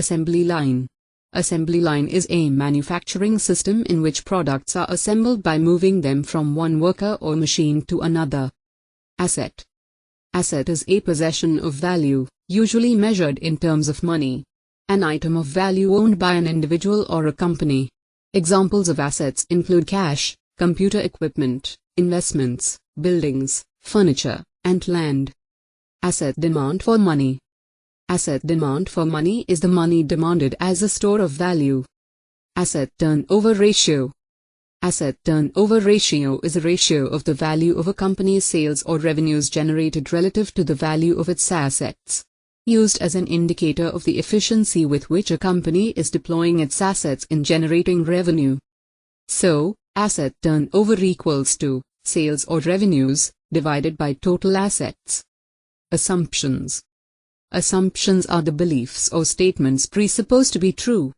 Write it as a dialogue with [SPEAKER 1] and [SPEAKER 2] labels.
[SPEAKER 1] Assembly line. Assembly line is a manufacturing system in which products are assembled by moving them from one worker or machine to another. Asset. Asset is a possession of value, usually measured in terms of money. An item of value owned by an individual or a company. Examples of assets include cash, computer equipment, investments, buildings, furniture, and land. Asset demand for money. Asset demand for money is the money demanded as a store of value. Asset turnover ratio. Asset turnover ratio is a ratio of the value of a company's sales or revenues generated relative to the value of its assets. Used as an indicator of the efficiency with which a company is deploying its assets in generating revenue. So, asset turnover equals to sales or revenues divided by total assets. Assumptions. Assumptions are the beliefs or statements presupposed to be true,